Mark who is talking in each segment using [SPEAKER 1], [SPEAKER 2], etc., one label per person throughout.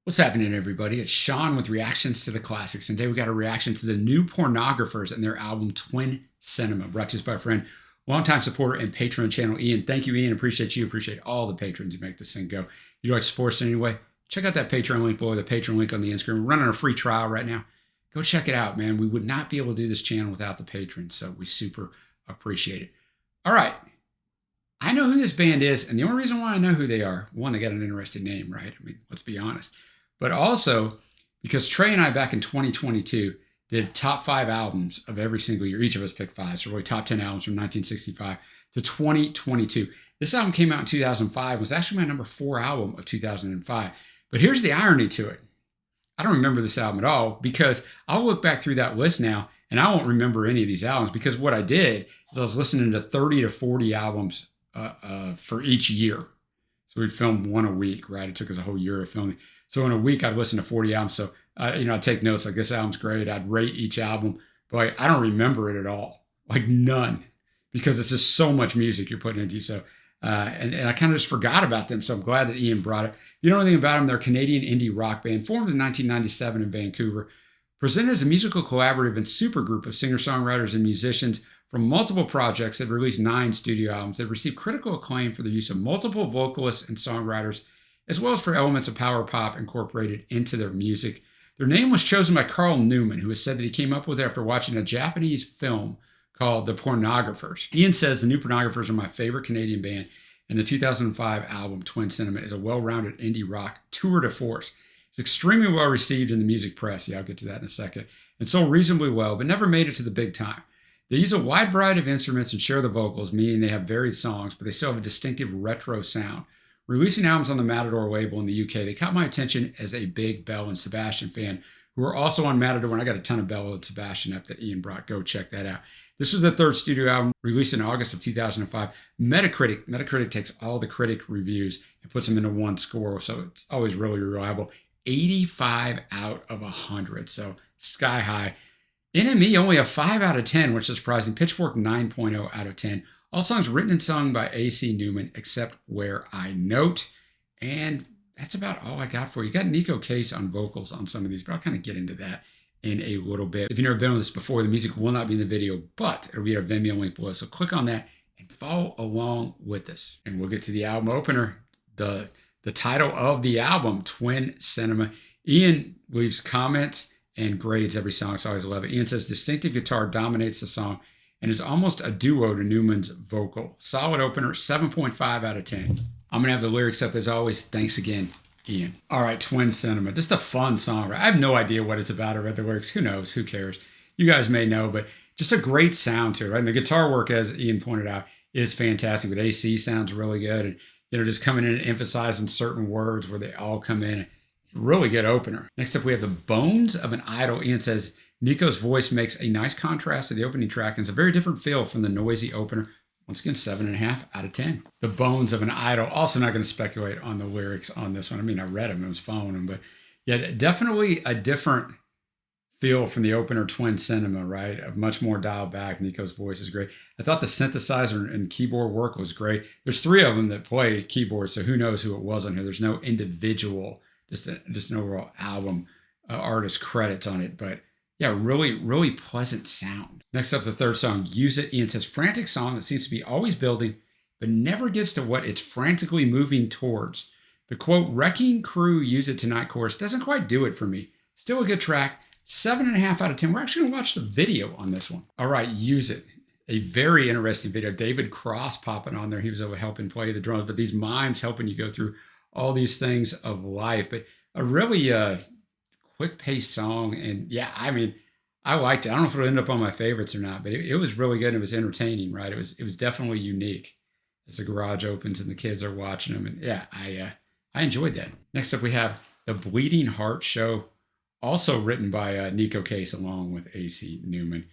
[SPEAKER 1] What's happening, everybody? It's Sean with Reactions to the Classics, and today we got a reaction to the new Pornographers and their album Twin Cinema, brought to us by a friend, longtime supporter and patron of the channel, Ian. Thank you, Ian. Appreciate you. Appreciate all the patrons who make this thing go. You like sports in any way? Check out that Patreon link below, the Patreon link on the Instagram. We're running a free trial right now. Go check it out, man. We would not be able to do this channel without the patrons, so we super appreciate it. All right. I know who this band is, and the only reason why I know who they are, one, they got an interesting name, right? I mean, let's be honest. But also, because Trey and I back in 2022 did top 5 albums of every single year. Each of us picked 5, so really top 10 albums from 1965 to 2022. This album came out in 2005, was actually my number 4 album of 2005. But here's the irony to it. I don't remember this album at all because I'll look back through that list now and I won't remember any of these albums because what I did is I was listening to 30 to 40 albums for each year. So we'd film one a week, right? It took us a whole year of filming. So in a week, I'd listen to 40 albums. So, I'd take notes like this album's great. I'd rate each album, but like, I don't remember it at all. Like none, because it's just so much music you're putting into. So, and I kind of just forgot about them. So I'm glad that Ian brought it. You know anything about them? They're a Canadian indie rock band formed in 1997 in Vancouver, presented as a musical collaborative and supergroup of singer-songwriters and musicians from multiple projects. They've released 9 studio albums. They've received critical acclaim for the use of multiple vocalists and songwriters, as well as for elements of power pop incorporated into their music. Their name was chosen by Carl Newman, who has said that he came up with it after watching a Japanese film called The Pornographers. Ian says the new Pornographers are my favorite Canadian band, and the 2005 album Twin Cinema is a well-rounded indie rock tour de force. It's extremely well received in the music press, yeah, I'll get to that in a second, and sold reasonably well, but never made it to the big time. They use a wide variety of instruments and share the vocals, meaning they have varied songs, but they still have a distinctive retro sound. Releasing albums on the Matador label in the UK, they caught my attention as a big Belle and Sebastian fan, who are also on Matador, and I got a ton of Belle and Sebastian up that Ian brought. Go check that out. This was the 3rd studio album, released in August of 2005. Metacritic takes all the critic reviews and puts them into one score, so it's always really reliable. 85 out of 100, so sky high. NME only a 5 out of 10, which is surprising. Pitchfork 9.0 out of 10. All songs written and sung by A.C. Newman, except Where I Note. And that's about all I got for you. You got Nico Case on vocals on some of these, but I'll kind of get into that in a little bit. If you've never been with this before, the music will not be in the video, but it'll be our Vimeo link below. So click on that and follow along with us. And we'll get to the album opener, the title of the album, Twin Cinema. Ian leaves comments and grades every song, so I always love it. Ian says, distinctive guitar dominates the song and is almost a duo to Newman's vocal. Solid opener, 7.5 out of 10. I'm going to have the lyrics up as always. Thanks again, Ian. All right, Twin Cinema. Just a fun song, right? I have no idea what it's about. I read the lyrics. Who knows? Who cares? You guys may know, but just a great sound to it, right? And the guitar work, as Ian pointed out, is fantastic. But AC sounds really good. And, just coming in and emphasizing certain words where they all come in. Really good opener. Next up, we have The Bones of an Idol. Ian says, Nico's voice makes a nice contrast to the opening track and it's a very different feel from the noisy opener. Once again, 7.5 out of 10. The Bones of an Idol. Also not going to speculate on the lyrics on this one. I mean, I read them, I was following them, but yeah, definitely a different feel from the opener Twin Cinema, right? A much more dialed back. Nico's voice is great. I thought the synthesizer and keyboard work was great. There's 3 of them that play keyboard, so who knows who it was on here. There's no individual, just an overall album artist credits on it, but yeah, really, really pleasant sound. Next up, the 3rd song, Use It. Ian says, frantic song that seems to be always building, but never gets to what it's frantically moving towards. The quote, wrecking crew use it tonight chorus doesn't quite do it for me. Still a good track, 7.5 out of 10. We're actually gonna watch the video on this one. All right, Use It. A very interesting video. David Cross popping on there. He was helping play the drums, but these mimes helping you go through all these things of life. But a really quick-paced song, and yeah, I mean, I liked it. I don't know if it'll end up on my favorites or not, but it was really good. It was entertaining, right? It was definitely unique as the garage opens and the kids are watching them, and yeah, I enjoyed that. Next up, we have The Bleeding Heart Show, also written by Nico Case along with A.C. Newman.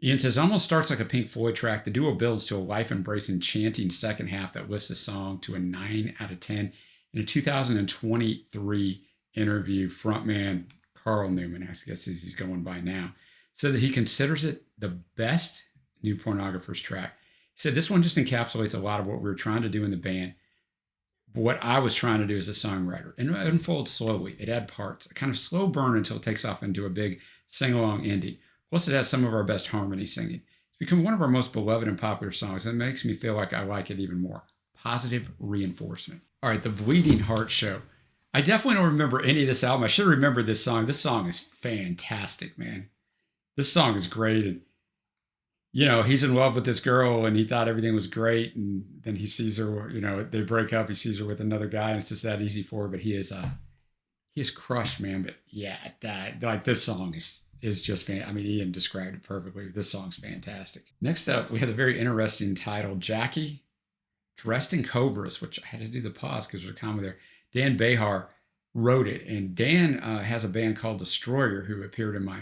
[SPEAKER 1] Ian says, almost starts like a Pink Floyd track. The duo builds to a life-embracing, chanting second half that lifts the song to a 9 out of 10. In a 2023 interview, frontman Carl Newman, I guess as he's going by now, said that he considers it the best new Pornographers track. He said, this one just encapsulates a lot of what we were trying to do in the band. what I was trying to do as a songwriter. And it unfolds slowly. It adds parts, a kind of slow burn until it takes off into a big sing-along ending. Plus, it has some of our best harmony singing. It's become one of our most beloved and popular songs, and it makes me feel like I like it even more. Positive reinforcement. All right, the Bleeding Heart Show. I definitely don't remember any of this album. I should remember this song. This song is fantastic, man. This song is great. And, you know, he's in love with this girl and he thought everything was great. And then he sees her, you know, they break up. He sees her with another guy and it's just that easy for her. But he is crushed, man. But yeah, this song is just fantastic. I mean, Ian described it perfectly. This song's fantastic. Next up, we have the very interesting title, Jackie Dressed in Cobras, which I had to do the pause because there's a comma there. Dan Behar wrote it. And Dan has a band called Destroyer who appeared in my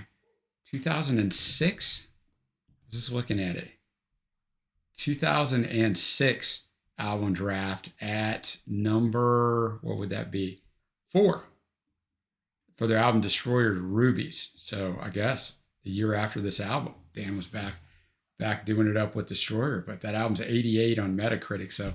[SPEAKER 1] 2006. I was just looking at it. 2006 album draft at number, what would that be? 4 for their album Destroyer's Rubies. So I guess the year after this album, Dan was back doing it up with Destroyer. But that album's 88 on Metacritic. So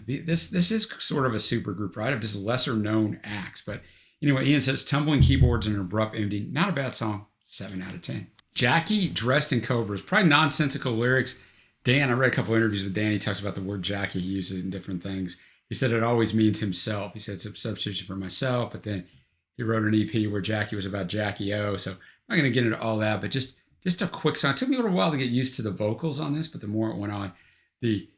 [SPEAKER 1] this is sort of a super group, right? Of just lesser known acts. But anyway, Ian says tumbling keyboards and an abrupt ending. Not a bad song. 7 out of 10. Jackie Dressed in Cobras. Probably nonsensical lyrics. Dan, I read a couple interviews with Dan. He talks about the word Jackie. He uses it in different things. He said it always means himself. He said it's a substitution for myself. But then he wrote an EP where Jackie was about Jackie O. So I'm not going to get into all that. But just a quick song. It took me a little while to get used to the vocals on this. But the more it went on, the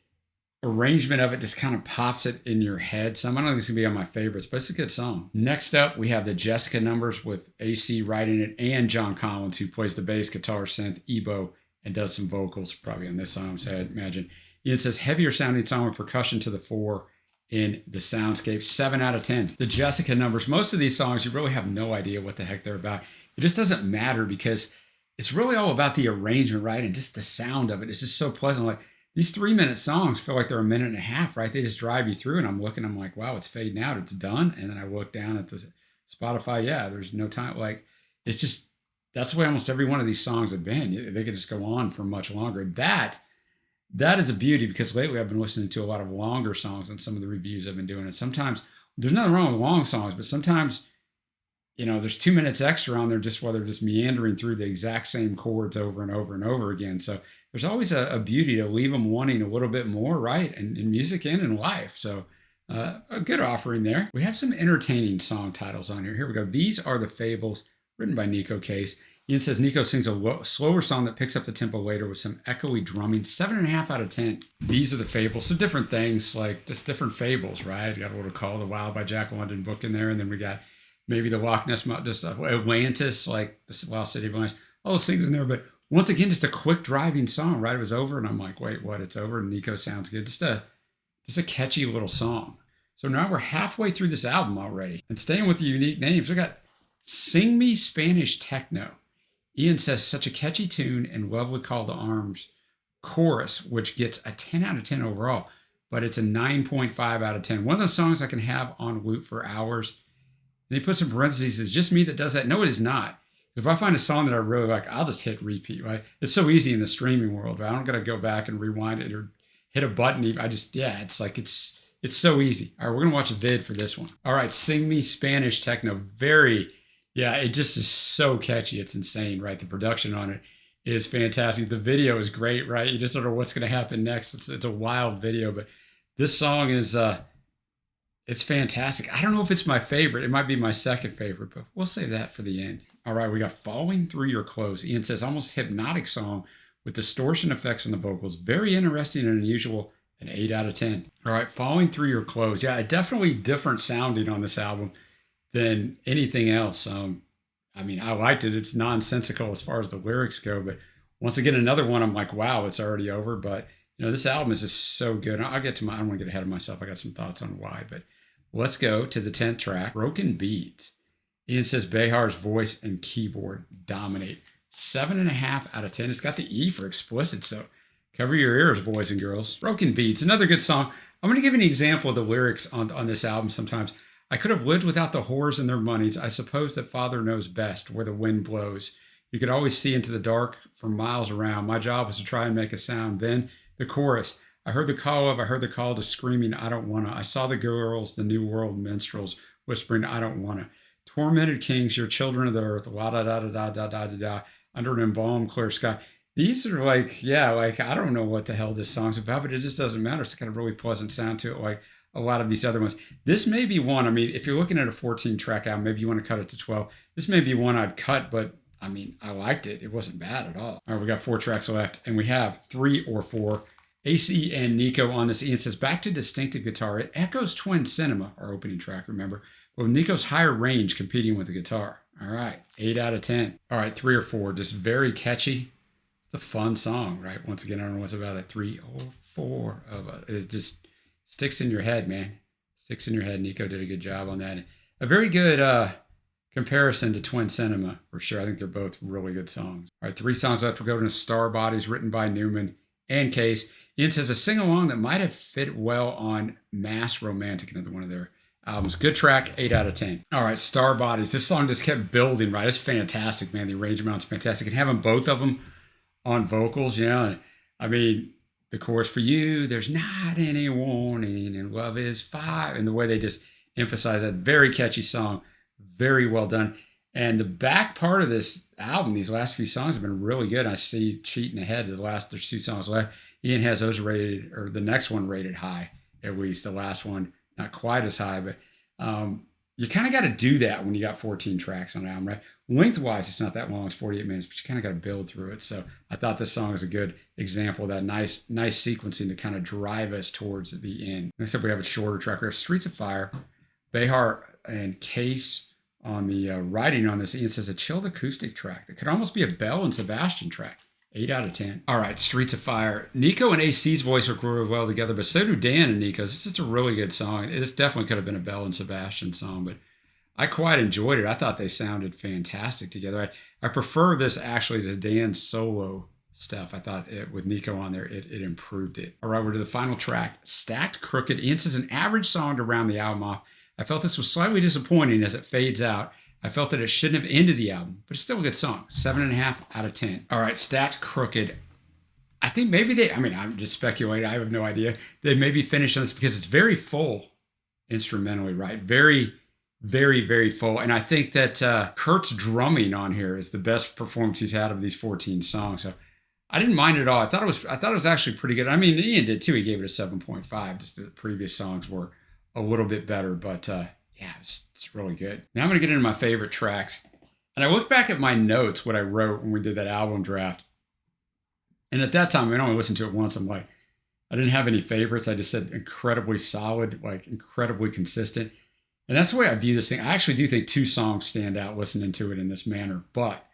[SPEAKER 1] arrangement of it just kind of pops it in your head. So I don't think it's going to be on my favorites, but it's a good song. Next up, we have the Jessica numbers with AC writing it and John Collins, who plays the bass, guitar, synth, EBow, and does some vocals probably on this song, so I'd imagine. Ian says, heavier sounding song with percussion to the fore in the soundscape. 7 out of 10. The Jessica numbers, most of these songs, you really have no idea what the heck they're about. It just doesn't matter because it's really all about the arrangement, right? And just the sound of it. It's just so pleasant. Like, these 3-minute songs feel like they're a minute and a half, right? They just drive you through, and I'm like, wow, it's fading out. It's done. And then I look down at the Spotify. Yeah, there's no time. Like, it's just, that's the way almost every one of these songs have been. They could just go on for much longer. That is a beauty because lately I've been listening to a lot of longer songs on some of the reviews I've been doing. And sometimes there's nothing wrong with long songs, but sometimes, you know, there's 2 minutes extra on there just while they're just meandering through the exact same chords over and over and over again. So there's always a beauty to leave them wanting a little bit more, right? And in music and in life. So a good offering there. We have some entertaining song titles on here. Here we go. These Are the Fables, written by Nico Case. Ian says Nico sings a slower song that picks up the tempo later with some echoey drumming. 7.5 out of 10. These Are the Fables. So different things, like just different fables, right? You got a little Call of the Wild by Jack London book in there. And then we got maybe the Loch Ness, just Atlantis, like the Lost City of Atlantis. All those things in there. But once again, just a quick driving song, right? It was over, and I'm like, wait, what? It's over, and Nico sounds good. Just a catchy little song. So now we're halfway through this album already. And staying with the unique names, we got Sing Me Spanish Techno. Ian says, such a catchy tune and lovely call to arms chorus, which gets a 10 out of 10 overall, but it's a 9.5 out of 10. One of those songs I can have on loop for hours. And he puts in parentheses, it's just me that does that. No, it is not. If I find a song that I really like, I'll just hit repeat, right? It's so easy in the streaming world, right? I don't got to go back and rewind it or hit a button. It's so easy. All right, we're going to watch a vid for this one. All right, Sing Me Spanish Techno. It just is so catchy. It's insane, right? The production on it is fantastic. The video is great, right? You just don't know what's going to happen next. It's a wild video, but this song is, it's fantastic. I don't know if it's my favorite. It might be my second favorite, but we'll save that for the end. All right, we got Falling Through Your Clothes. Ian says, almost hypnotic song with distortion effects on the vocals. Very interesting and unusual. An 8 out of 10. All right, Falling Through Your Clothes. Yeah, definitely different sounding on this album than anything else. I mean, I liked it. It's nonsensical as far as the lyrics go, but once again, another one, I'm like, wow, it's already over. But, you know, this album is just so good. I don't want to get ahead of myself. I got some thoughts on why, but let's go to the 10th track, Broken Beat. Ian says Behar's voice and keyboard dominate. 7.5 out of 10. It's got the E for explicit, so cover your ears, boys and girls. Broken Beats, another good song. I'm going to give an example of the lyrics on this album sometimes. I could have lived without the whores and their monies. I suppose that Father knows best where the wind blows. You could always see into the dark for miles around. My job was to try and make a sound. Then the chorus. I heard the call to screaming, I don't wanna. I saw the girls, the new world minstrels whispering, I don't wanna. Tormented kings, you're children of the earth, la da da da da da da da da, under an embalmed clear sky. These are like, yeah, like I don't know what the hell this song's about, but it just doesn't matter. It's got a really pleasant sound to it, like a lot of these other ones. This may be one, I mean, if you're looking at a 14 track album, maybe you want to cut it to 12. This may be one I'd cut, but I mean, I liked it. It wasn't bad at all. All right, we got 4 tracks left, and we have 3 or 4. AC and Nico on this. Ian says, back to distinctive guitar. It echoes Twin Cinema, our opening track, remember? But with Nico's higher range competing with the guitar. All right, 8 out of 10. All right, 3 or 4, just very catchy. It's a fun song, right? Once again, I don't know what's about that 3 or 4 of it. It just sticks in your head, man. Sticks in your head. Nico did a good job on that. A very good comparison to Twin Cinema, for sure. I think they're both really good songs. All right, 3 songs left. We're going to Star Bodies, written by Newman and Case. Ian says a sing-along that might have fit well on Mass Romantic, another one of their albums. Good track, 8 out of 10. All right, Star Bodies. This song just kept building, right? It's fantastic, man. The arrangement's fantastic. And having both of them on vocals, you know, I mean, the chorus for you, there's not any warning, and love is fire. And the way they just emphasize that, very catchy song, very well done. And the back part of this album, these last few songs have been really good. I see cheating ahead to there's 2 songs left. Ian has those rated, or the next one rated high, at least. The last one, not quite as high, but you kind of got to do that when you got 14 tracks on an album, right? Lengthwise, it's not that long. It's 48 minutes, but you kind of got to build through it. So I thought this song is a good example of that nice sequencing to kind of drive us towards the end. Next up, we have a shorter track. We have Streets of Fire, Behar and Case on the writing on this. Ian says a chilled acoustic track that could almost be a Bell and Sebastian track. 8 out of 10. All right, Streets of Fire. Nico and AC's voice work really well together, but so do Dan and Nico's. It's just a really good song. This definitely could have been a Bell and Sebastian song, but I quite enjoyed it. I thought they sounded fantastic together. I prefer this actually to Dan's solo stuff. I thought with Nico on there, it improved it. All right, we're to the final track, Stacked Crooked. Ian says an average song to round the album off. I felt this was slightly disappointing as it fades out. I felt that it shouldn't have ended the album, but it's still a good song. 7.5 out of 10. All right, Stacked Crooked. I think maybe I'm just speculating. I have no idea. They maybe finished on this because it's very full instrumentally, right? Very, very, very full. And I think that Kurt's drumming on here is the best performance he's had of these 14 songs. So I didn't mind it at all. I thought it was actually pretty good. I mean, Ian did too. He gave it a 7.5. Just the previous songs were a little bit better, but yeah, it's really good. Now I'm going to get into my favorite tracks. And I looked back at my notes, what I wrote when we did that album draft. And at that time, I only listened to it once. I'm like, I didn't have any favorites. I just said incredibly solid, like incredibly consistent. And that's the way I view this thing. I actually do think 2 songs stand out listening to it in this manner. But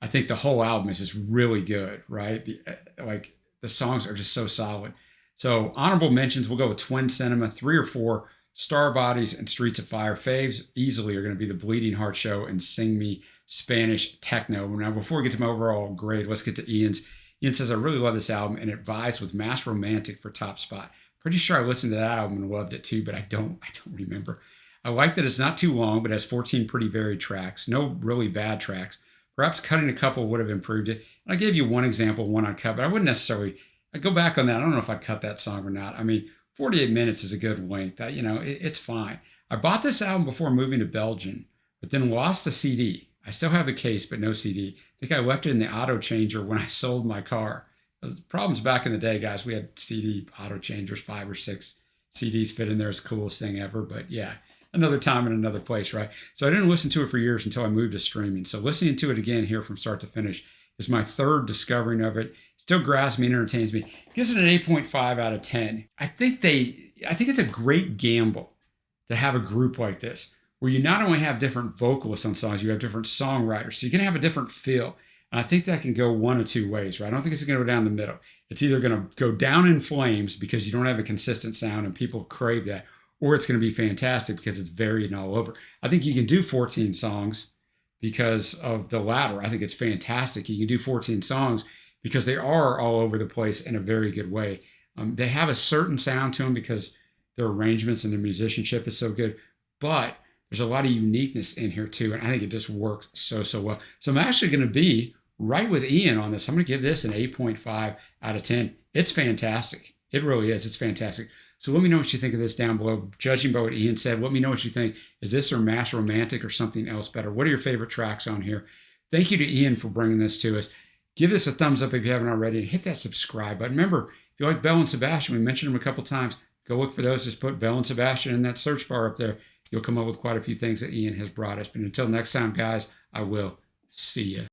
[SPEAKER 1] I think the whole album is just really good, right? The songs are just so solid. So honorable mentions, we'll go with Twin Cinema, 3 or 4. Star Bodies and Streets of Fire. Faves easily are going to be the Bleeding Heart Show and Sing Me Spanish Techno. Now, before we get to my overall grade, let's get to Ian's. Ian says, I really love this album and it vies with Mass Romantic for top spot. Pretty sure I listened to that album and loved it too, but I don't remember. I like that it's not too long, but has 14 pretty varied tracks. No really bad tracks. Perhaps cutting a couple would have improved it. And I gave you one example, one I'd cut, but I wouldn't necessarily, I'd go back on that. I don't know if I'd cut that song or not. I mean, 48 minutes is a good length. It's fine. I bought this album before moving to Belgium, but then lost the CD. I still have the case, but no CD. I think I left it in the auto changer when I sold my car. Those problems back in the day, guys. We had CD auto changers, 5 or 6 CDs fit in there. It's the coolest thing ever. But yeah, another time in another place, right? So I didn't listen to it for years until I moved to streaming. So listening to it again here from start to finish is my 3rd discovering of it. Still grabs me and entertains me. Gives it an 8.5 out of 10. I think it's a great gamble to have a group like this, where you not only have different vocalists on songs, you have different songwriters. So you can have a different feel. And I think that can go one of 2 ways, right? I don't think it's going to go down the middle. It's either going to go down in flames because you don't have a consistent sound and people crave that, or it's going to be fantastic because it's varied and all over. I think you can do 14 songs because of the latter. I think it's fantastic. You can do 14 songs because they are all over the place in a very good way. They have a certain sound to them because their arrangements and their musicianship is so good, but there's a lot of uniqueness in here too, and I think it just works so well. So I'm actually going to be right with Ian on this. I'm going to give this an 8.5 out of 10. It's fantastic. It really is. It's fantastic. So let me know what you think of this down below. Judging by what Ian said, let me know what you think. Is this or Mass Romantic or something else better? What are your favorite tracks on here? Thank you to Ian for bringing this to us. Give this a thumbs up if you haven't already, and hit that subscribe button. Remember, if you like Belle and Sebastian, we mentioned them a couple times. Go look for those. Just put Belle and Sebastian in that search bar up there. You'll come up with quite a few things that Ian has brought us. But until next time, guys, I will see you.